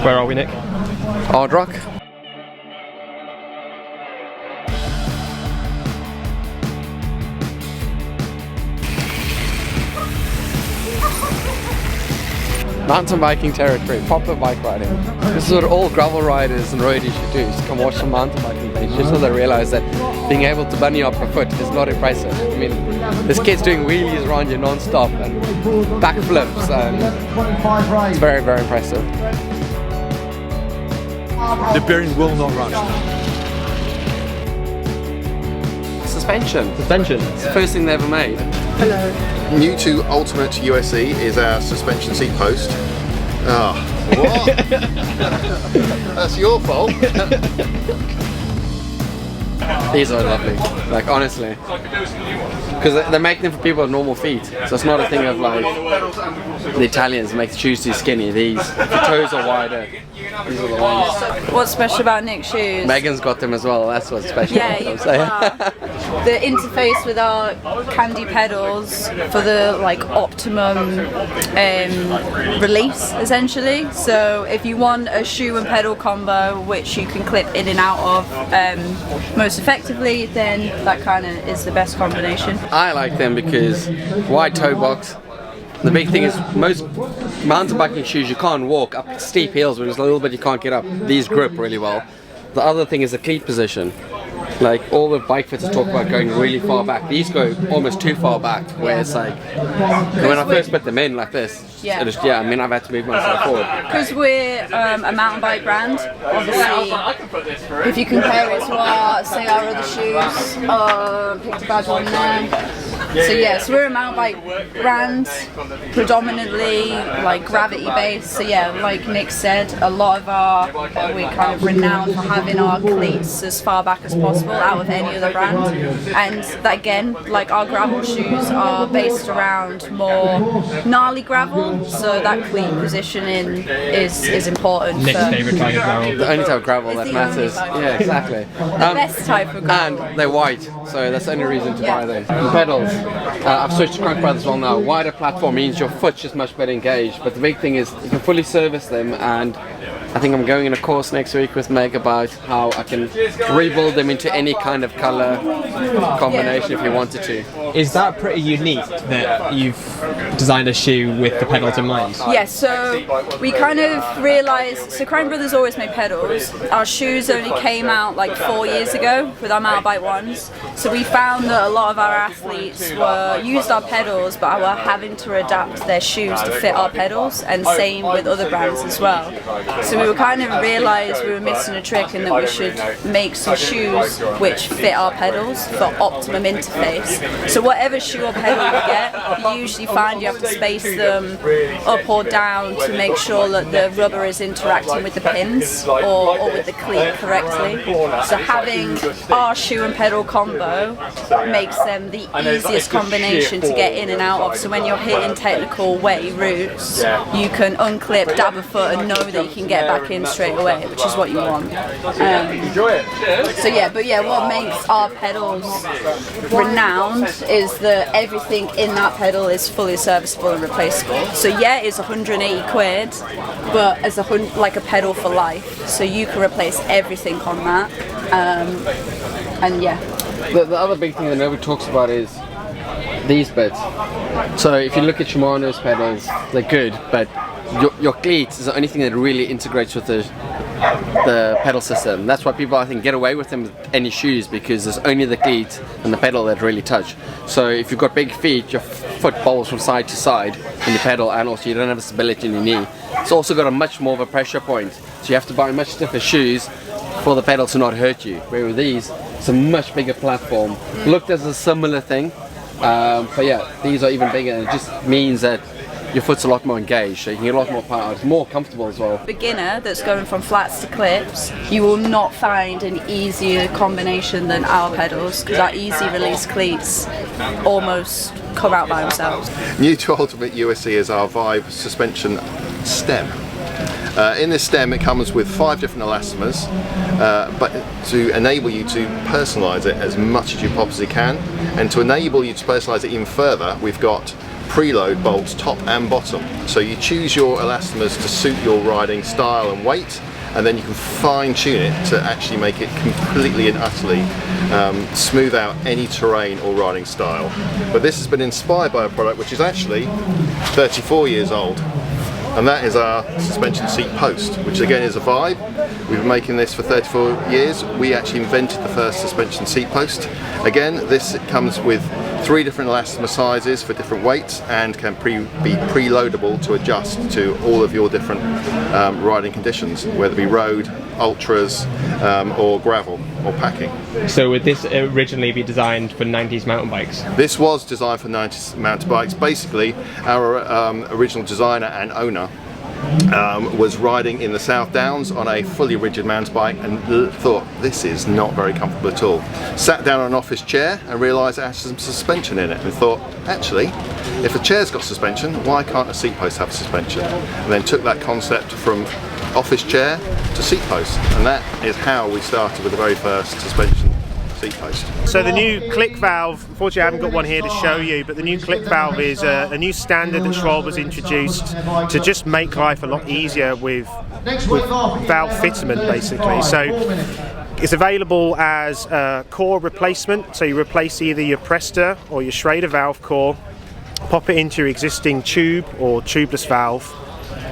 Where are we, Nick? Hard Rock. Mountain biking territory, proper bike riding. This is what all gravel riders and roadies should do, is come watch some mountain biking things, just so they realize that being able to bunny hop a foot is not impressive. I mean, this kid's doing wheelies around you non-stop and backflips, and it's very, very impressive. The bearing will not run. Suspension. Suspension. It's the first thing they ever made. Hello. New to Ultimate USE is our suspension seat post. Ah, what? That's your fault. These are lovely, like honestly. Because they make them for people with normal feet. So it's not a thing of like the Italians make the shoes too skinny. These, if your toes are wider, these are the ones. What's special about Nick's shoes? Megan's got them as well, that's what's special. Yeah, the interface with our candy pedals for the like optimum release essentially. So if you want a shoe and pedal combo which you can clip in and out of most effectively, then that kind of is the best combination. I like them because wide toe box. The big thing is most mountain biking shoes you can't walk up steep hills when there's a little bit you can't get up. These grip really well. The other thing is the cleat position. Like all the bike fitters talk about going really far back. These go almost too far back, where it's like when I first put them in like this. Yeah. I mean I've had to move myself forward. Because we're a mountain bike brand, obviously, if you compare it to our other shoes, picked a bad one there. So yes, we're a mountain bike brand, predominantly like gravity based. So yeah, like Nick said, a lot of we're kind of renowned for having our cleats as far back as possible out of any other brand. And that again, like our gravel shoes are based around more gnarly gravel, so that cleat positioning is important. Nick's favourite kind of gravel. The only type of gravel that matters. Yeah, exactly. The best type of gravel. And they're white, so that's the only reason to buy them. The pedals. I've switched to crank pads as well now. Wider platform means your foot's just much better engaged, but the big thing is you can fully service them, and I think I'm going in a course next week with Meg about how I can rebuild them into any kind of colour combination if you wanted to. Is that pretty unique that you've designed a shoe with the pedals in mind? Yes, so we kind of realised, so Crane Brothers always made pedals. Our shoes only came out like 4 years ago with our mountain bike ones. So we found that a lot of our athletes used our pedals but were having to adapt their shoes to fit our pedals, and same with other brands as well. So we were kind of realised we were missing a trick and that we should make some shoes which fit our pedals for optimum interface. So whatever shoe or pedal you get, you usually find you have to space them up or down to make sure that the rubber is interacting with the pins or with the cleat correctly. So having our shoe and pedal combo makes them the easiest combination to get in and out of. So when you're hitting technical wetty routes, you can unclip, dab a foot and know that you can get back in straight away, which is what you want. So yeah, but yeah, what makes our pedals renowned is that everything in that pedal is fully serviceable and replaceable. So yeah, it's 180 quid, but as like a pedal for life. So you can replace everything on that. And yeah. The other big thing that nobody talks about is these bits. So if you look at Shimano's pedals, they're good, but your cleats is the only thing that really integrates with the pedal system. That's why people I think get away with them with any shoes, because there's only the cleat and the pedal that really touch. So if you've got big feet, your foot bobbles from side to side in your pedal, and also you don't have the stability in your knee. It's also got a much more of a pressure point, so you have to buy much stiffer shoes for the pedal to not hurt you. Where with these, it's a much bigger platform. Looked as a similar thing, but yeah, these are even bigger, and it just means that your foot's a lot more engaged, so you can get a lot more power. It's more comfortable as well. Beginner that's going from flats to clips, you will not find an easier combination than our pedals, because our easy release cleats almost come out by themselves. New to Ultimate USE is our Vibe suspension stem. In this stem it comes with 5 different elastomers, but to enable you to personalise it as much as you possibly can, and to enable you to personalise it even further, we've got preload bolts top and bottom. So you choose your elastomers to suit your riding style and weight, and then you can fine tune it to actually make it completely and utterly smooth out any terrain or riding style. But this has been inspired by a product which is actually 34 years old, and that is our suspension seat post, which again is a Vibe. We've been making this for 34 years. We actually invented the first suspension seat post. Again, this comes with 3 different elastomer sizes for different weights and can be preloadable to adjust to all of your different riding conditions, whether it be road, ultras, or gravel or packing. So would this originally be designed for 90s mountain bikes? This was designed for 90s mountain bikes. Basically, our original designer and owner was riding in the South Downs on a fully rigid mountain bike and thought, this is not very comfortable at all. Sat down on an office chair and realised it had some suspension in it, and thought, actually, if a chair's got suspension, why can't a seat post have suspension? And then took that concept from office chair to seat post, and that is how we started with the very first suspension seat post. So the new click valve, unfortunately I haven't got one here to show you, but the new click valve is a new standard that Schwalbe has introduced to just make life a lot easier with valve fitment, basically. So it's available as a core replacement, so you replace either your Presta or your Schrader valve core, pop it into your existing tube or tubeless valve.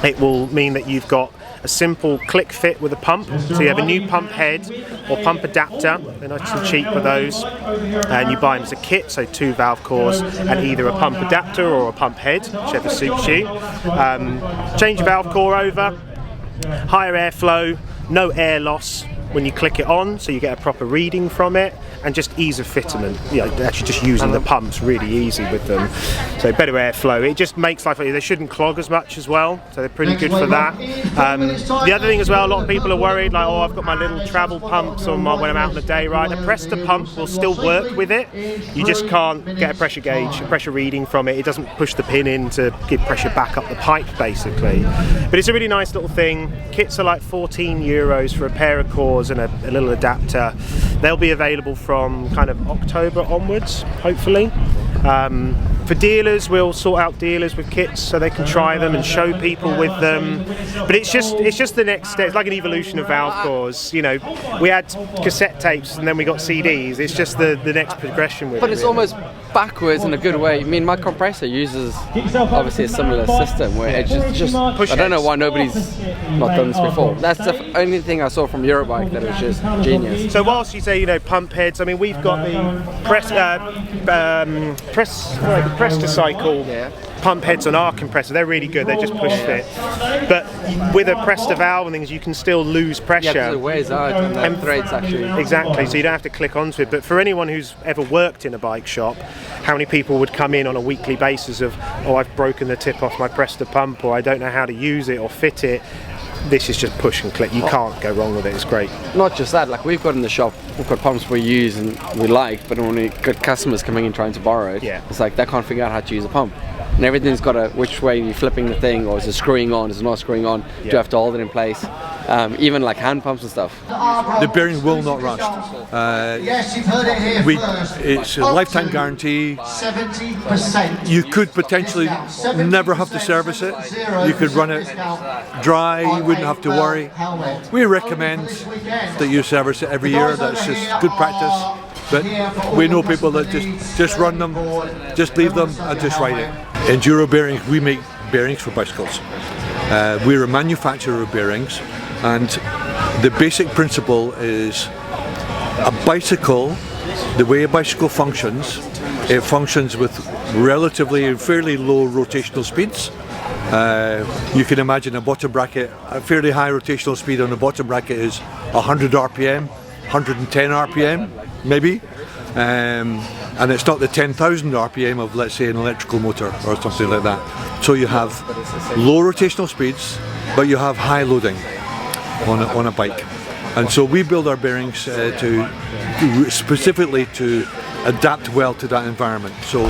It will mean that you've got a simple click fit with a pump, so you have a new pump head or pump adapter. They're nice and cheap for those, and you buy them as a kit, so 2 valve cores and either a pump adapter or a pump head, whichever suits you. Change your valve core over, higher airflow, no air loss when you click it on, so you get a proper reading from it, and just ease of fitment. You know, actually just using the pumps really easy with them. So better airflow. It just makes life, they shouldn't clog as much as well, so they're pretty good for that. The other thing as well, a lot of people are worried, like, oh, I've got my little travel pumps on when I'm out on the day ride. A Presta pump will still work with it. You just can't get a pressure gauge, a pressure reading from it. It doesn't push the pin in to give pressure back up the pipe, basically. But it's a really nice little thing. Kits are like €14 for a pair of cores and a little adapter. They'll be available from kind of October onwards, hopefully. For dealers, we'll sort out dealers with kits so they can try them and show people with them. But it's just the next step. It's like an evolution of valve cores. You know, we had cassette tapes and then we got CDs. It's just the next progression with it. But it's almost backwards in a good way. I mean, my compressor uses obviously a similar system where it's just I don't know why nobody's not done this before. That's the only thing I saw from Eurobike that was just genius. So whilst you say, you know, pump heads, I mean, we've got the Presta Cycle pump heads on our compressor. They're really good. They just push fit. But with a Presta valve and things, you can still lose pressure. Yeah, because it wears out and the threads actually. Exactly. So you don't have to click onto it. But for anyone who's ever worked in a bike shop, how many people would come in on a weekly basis of, oh, I've broken the tip off my Presta pump, or I don't know how to use it or fit it. This is just push and click. You can't go wrong with it. It's great. Not just that, like we've got in the shop, we've got pumps we use and we like, but when we got customers coming in trying to borrow it, it's like they can't figure out how to use a pump. And everything's got a which way you're flipping the thing, or is it screwing on, is it not screwing on, do you have to hold it in place? Even like hand pumps and stuff. The bearing will not rust. Yes, you've heard it here first. It's a lifetime guarantee. 70%. You could potentially never have to service it. You could run it dry, you wouldn't have to worry. We recommend that you service it every year. That's just good practice. But we know people that just run them, just leave them and just ride it. Enduro bearings, we make bearings for bicycles. We're a manufacturer of bearings, and the basic principle is a bicycle, the way a bicycle functions, it functions with relatively fairly low rotational speeds. You can imagine a bottom bracket, a fairly high rotational speed on the bottom bracket is 100 RPM, 110 RPM maybe, and it's not the 10,000 RPM of, let's say, an electrical motor or something like that. So you have low rotational speeds, but you have high loading on a bike. And so we build our bearings specifically to adapt well to that environment. So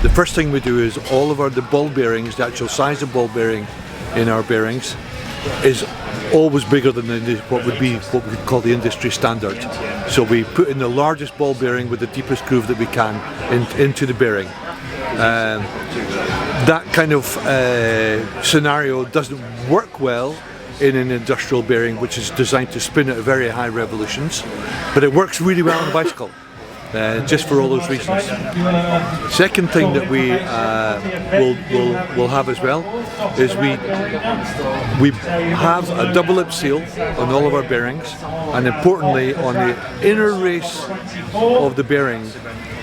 the first thing we do is all of the ball bearings, the actual size of ball bearing in our bearings is always bigger than what we call the industry standard. So we put in the largest ball bearing with the deepest groove that we can into the bearing. that kind of scenario doesn't work well in an industrial bearing which is designed to spin at very high revolutions, but it works really well on a bicycle. Just for all those reasons. Second thing that we will have as well is we have a double lip seal on all of our bearings, and importantly on the inner race of the bearing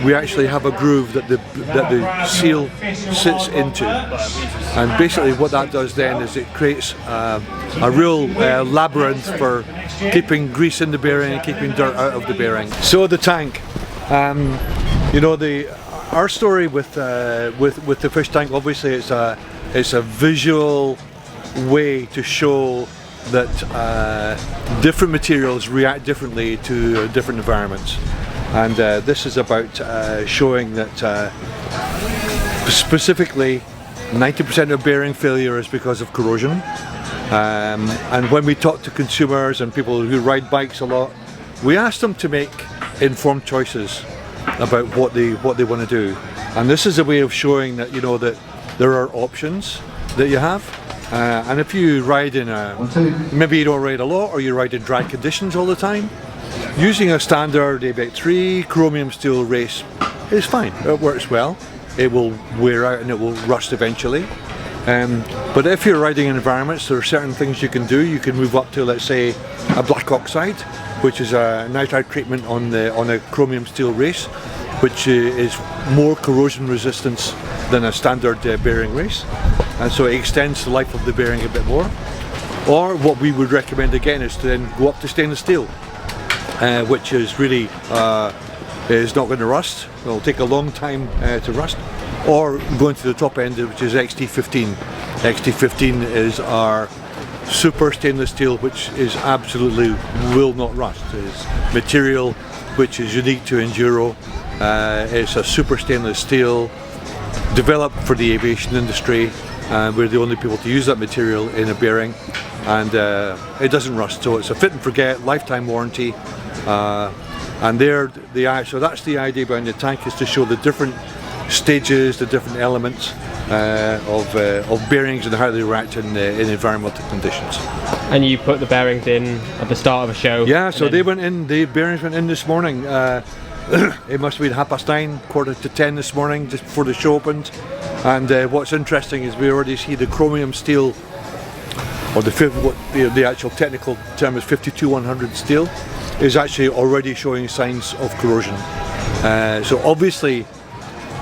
we actually have a groove that the seal sits into, and basically what that does then is it creates a real labyrinth for keeping grease in the bearing and keeping dirt out of the bearing. So the tank. You know, our story with the fish tank, obviously it's a visual way to show that different materials react differently to different environments, and this is about showing that specifically 90% of bearing failure is because of corrosion, and when we talk to consumers and people who ride bikes a lot, we ask them to make informed choices about what they want to do, and this is a way of showing that, you know, that there are options that you have, and if you ride in maybe you don't ride a lot or you ride in dry conditions all the time, using a standard 8x3 chromium steel race is fine. It works well. It will wear out and it will rust eventually, but if you're riding in environments, there are certain things you can do. You can move up to, let's say, a black oxide, which is a nitride treatment on a chromium steel race, which is more corrosion resistance than a standard bearing race, and so it extends the life of the bearing a bit more. Or what we would recommend again is to then go up to stainless steel, which is really is not going to rust. It'll take a long time to rust. Or going to the top end, which is XT15. XT15 is our super stainless steel, which is absolutely will not rust. It's material which is unique to enduro. It's a super stainless steel developed for the aviation industry. We're the only people to use that material in a bearing, and it doesn't rust, so it's a fit and forget lifetime warranty. And so that's the idea behind the tank, is to show the different stages, the different elements of bearings and how they react in environmental conditions. And you put the bearings in at the start of a show? Yeah, so the bearings went in this morning. It must have been 9:30, 9:45 this morning, just before the show opened. And what's interesting is we already see the chromium steel, or the actual technical term is 52100 steel, is actually already showing signs of corrosion. So obviously,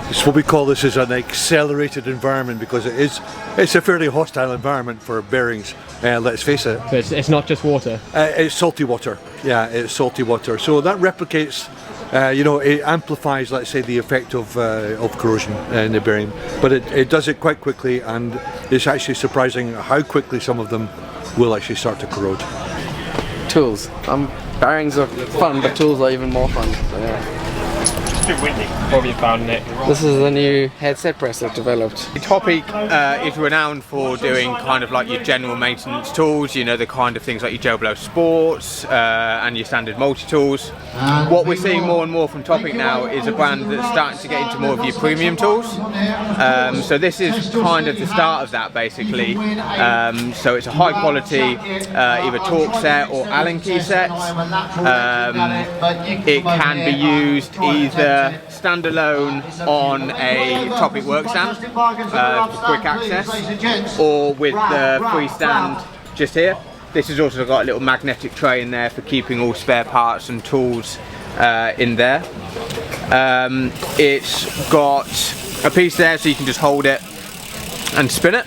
it's what we call this is an accelerated environment, because it's a fairly hostile environment for bearings, let's face it. So it's not just water? It's salty water, yeah, it's salty water. So that replicates, you know, it amplifies, let's say, the effect of corrosion in the bearing. But it does it quite quickly, and it's actually surprising how quickly some of them will actually start to corrode. Tools. Bearings are fun, but tools are even more fun. So, yeah. What have you found, Nick? This is the new headset press I've developed. Topic is renowned for doing kind of like your general maintenance tools, you know, the kind of things like your Joe Blow Sports and your standard multi-tools. What we're seeing more and more from Topic now is a brand that's starting to get into more of your premium tools. So this is kind of the start of that, basically. So it's a high quality either torque set or Allen key set. It can be used either standalone on a Topic work stand for quick access, or with the free stand just here. This has also got a little magnetic tray in there for keeping all spare parts and tools in there. It's got a piece there so you can just hold it and spin it,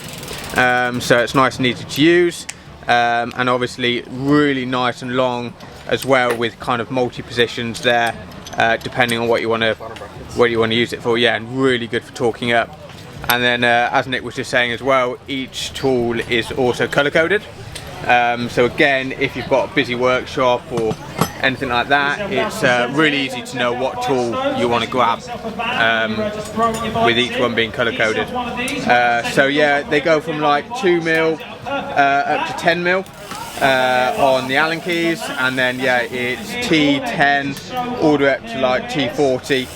so it's nice and easy to use, and obviously really nice and long as well, with kind of multi-positions there, depending on what you want to use it for. Yeah, and really good for torquing up. And then as Nick was just saying as well, each tool is also color coded. So again, if you've got a busy workshop or anything like that, it's really easy to know what tool you want to grab, with each one being color coded. So yeah, they go from like 2mm up to 10mm. On the Allen keys, and then yeah, it's T10 all the way up to like T40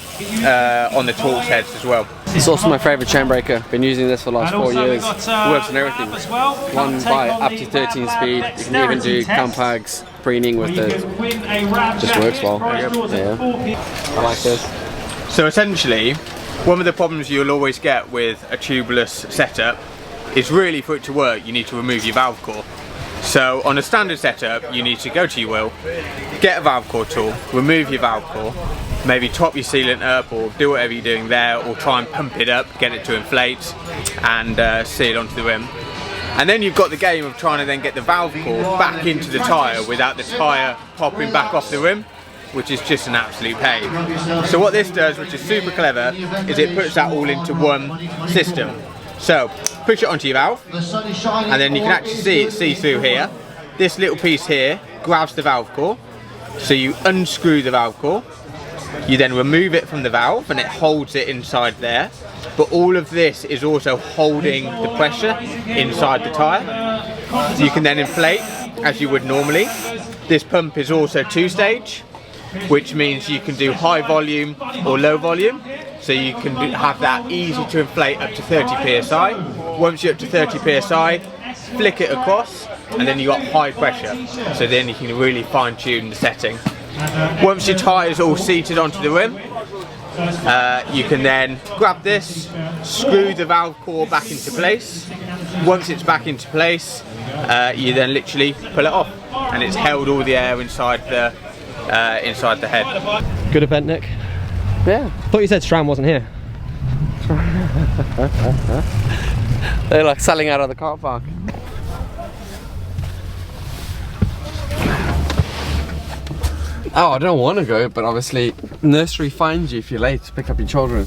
on the Torx heads as well. It's also my favourite chain breaker. Been using this for the last 4 years. Works on everything. One by up to 13 speed. You can even do compags, preening with it. Just works well. Yeah. I like this. So essentially, one of the problems you'll always get with a tubeless setup is really for it to work you need to remove your valve core. So on a standard setup you need to go to your wheel, get a valve core tool, remove your valve core, maybe top your sealant up or do whatever you're doing there, or try and pump it up, get it to inflate and seal onto the rim. And then you've got the game of trying to then get the valve core back into the tyre without the tyre popping back off the rim, which is just an absolute pain. So what this does, which is super clever, is it puts that all into one system. So push it onto your valve, and then you can actually see through here. This little piece here grabs the valve core, so you unscrew the valve core, you then remove it from the valve and it holds it inside there, but all of this is also holding the pressure inside the tyre. So you can then inflate as you would normally. This pump is also 2-stage, which means you can do high volume or low volume. So you can have that easy to inflate up to 30 psi. Once you're up to 30 psi, flick it across, and then you got high pressure. So then you can really fine tune the setting. Once your tyre is all seated onto the rim, you can then grab this, screw the valve core back into place. Once it's back into place, you then literally pull it off, and it's held all the air inside the head. Good event, Nick. Yeah. Thought you said SRAM wasn't here. They're like selling out of the car park. Oh, I don't want to go, but obviously nursery finds you if you're late to pick up your children.